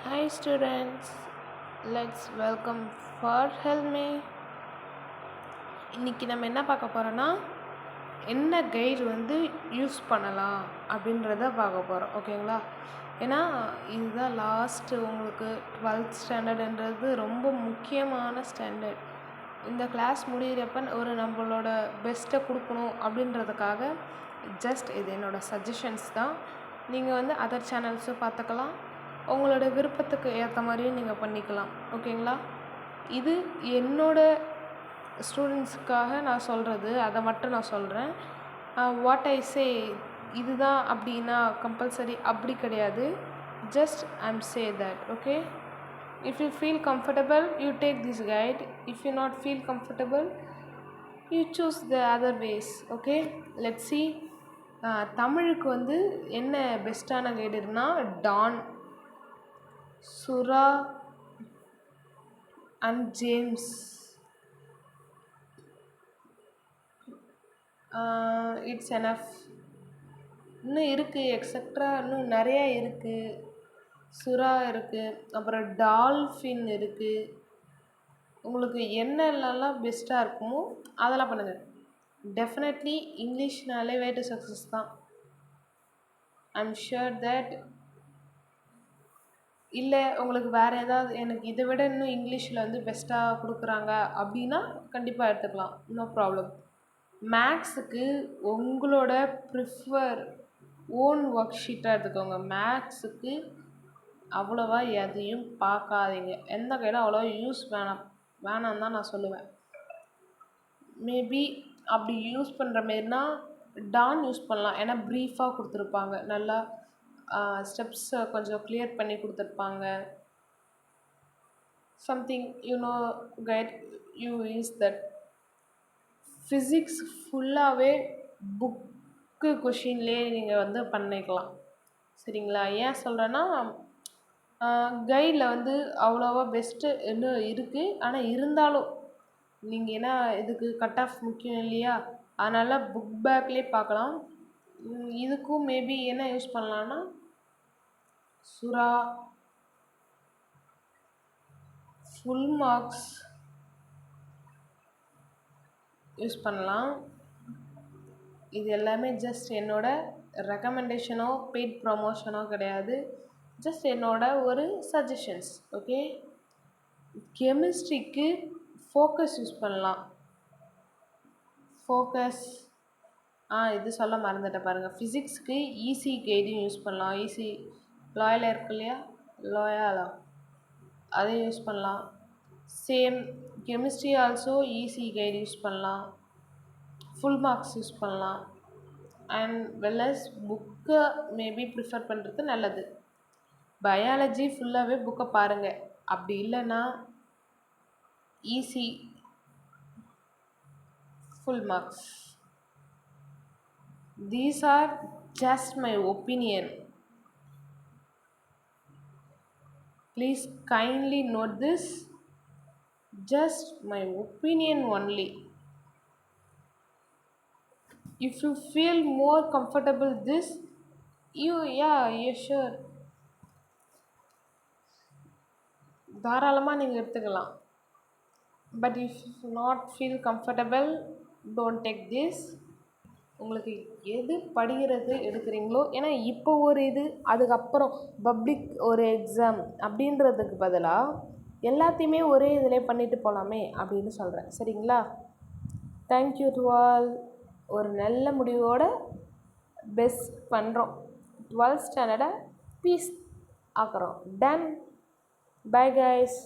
Hi students, let's welcome for Helme. இன்னைக்கு நம்ம என்ன பார்க்க போகிறோன்னா என்ன கைடு யூஸ் பண்ணலாம் அப்படின்றத பார்க்க போகிறோம். ஓகேங்களா? ஏன்னா இதுதான் லாஸ்ட்டு உங்களுக்கு 12th ஸ்டாண்டர்டுன்றது ரொம்ப முக்கியமான ஸ்டாண்டர்ட். இந்த கிளாஸ் முடிகிறப்ப ஒரு நம்மளோட பெஸ்ட்டை கொடுக்கணும் அப்படின்றதுக்காக ஜஸ்ட் இது என்னோடய சஜஷன்ஸ் தான். நீங்கள் அதர் சேனல்ஸும் பார்த்துக்கலாம், உங்களோட விருப்பத்துக்கு ஏற்ற மாதிரியும் நீங்கள் பண்ணிக்கலாம். ஓகேங்களா? இது என்னோடய ஸ்டூடெண்ட்ஸுக்காக நான் சொல்கிறது, அதை மட்டும் நான் சொல்கிறேன். வாட் ஐ சே இதுதான் அப்படின்னா கம்பல்சரி அப்படி கிடையாது. Just I'm say that. Okay, if you feel comfortable you take this guide. If you not feel comfortable you choose the other ways. Okay, let's see. தமிழுக்கு என்ன பெஸ்ட்டான கைடுனா Don, Sura and James. It's enough. இன்னும் இருக்குது, extra இன்னும் நிறையா இருக்குது. சுறா இருக்குது, அப்புறம் டால்ஃபின் இருக்குது. உங்களுக்கு என்னென்னலாம் பெஸ்ட்டாக இருக்குமோ அதெல்லாம் பண்ணுங்கள். டெஃபினெட்லி இங்கிலீஷ்னாலே வே டு சக்ஸஸ் தான். I'm sure that. இல்லை உங்களுக்கு வேறு ஏதாவது எனக்கு இதை விட இன்னும் இங்கிலீஷில் பெஸ்ட்டாக கொடுக்குறாங்க அப்படின்னா கண்டிப்பாக எடுத்துக்கலாம், நோ ப்ராப்ளம். மேக்ஸுக்கு உங்களோட ப்ரிஃபர் ஓன் ஒர்க் ஷீட்டாக எடுத்துக்கோங்க. மேக்ஸுக்கு அவ்வளோவா எதையும் பார்க்காதீங்க. எந்த கைடும் அவ்வளோவா யூஸ் வேணாம் தான் நான் சொல்லுவேன். மேபி அப்படி யூஸ் பண்ணுற மாரினா டான் யூஸ் பண்ணலாம். ஏன்னா ப்ரீஃபாக கொடுத்துருப்பாங்க, நல்லா ஸ்டெப்ஸை கொஞ்சம் கிளியர் பண்ணி கொடுத்துருப்பாங்க. Something guide you use that. Physics ஃபுல்லாகவே புக்கு கொஷின்லேயே நீங்கள் பண்ணிக்கலாம். சரிங்களா? ஏன் சொல்கிறேன்னா கைடில் அவ்வளோவா பெஸ்ட்டு இன்னும் இருக்குது. ஆனால் இருந்தாலும் நீங்கள் ஏன்னா இதுக்கு கட் ஆஃப் முக்கியம் இல்லையா, அதனால் புக் பேக்லேயே பார்க்கலாம். இதுக்கும் மேபி என்ன யூஸ் பண்ணலான்னா சுறா, ஃபுல் மார்க்ஸ் யூஸ் பண்ணலாம். இது எல்லாமே ஜஸ்ட் என்னோட ரெக்கமெண்டேஷனோ பெய்ட் ப்ரமோஷனோ கிடையாது, ஜஸ்ட் என்னோட ஒரு சஜஷன்ஸ். ஓகே, கெமிஸ்ட்ரிக்கு ஃபோக்கஸ் யூஸ் பண்ணலாம். ஃபோக்கஸ் இது சொல்ல மறந்துட்டேன் பாருங்கள். ஃபிசிக்ஸ்க்கு ஈஸி கைடையும் யூஸ் பண்ணலாம். ஈஸி லாயலா இருக்கு இல்லையா, லோயாலா, அதையும் யூஸ் பண்ணலாம். Same chemistry also easy guide use பண்ணலாம், ஃபுல் மார்க்ஸ் யூஸ் பண்ணலாம். அண்ட் வெல்லஸ் புக்கை மேபி ப்ரிஃபர் பண்ணுறது நல்லது. பயாலஜி ஃபுல்லாகவே புக்கை பாருங்கள். அப்படி இல்லைன்னா easy full marks. These are just my opinion. Please kindly note this. Just my opinion only. If you feel more comfortable this, you sure. தாராளமாக நீங்கள் எடுத்துக்கலாம். But if not feel comfortable don't take this. உங்களுக்கு எது படிக்கிறது எடுக்கிறீங்களோ, ஏன்னா இப்போ ஒரு இது அதுக்கப்புறம் பப்ளிக் ஒரு எக்ஸாம் அப்படின்றதுக்கு பதிலாக எல்லாத்தையுமே ஒரே இதில் பண்ணிட்டு போகலாமே அப்படின்னு சொல்கிறேன். சரிங்களா? Thank you to all. ஒரு நல்ல முடிவோட பெஸ்ட் பண்ணுறோம். 12th ஸ்டாண்டர்டை பீஸ் ஆக்குறோம். டன். Bye guys.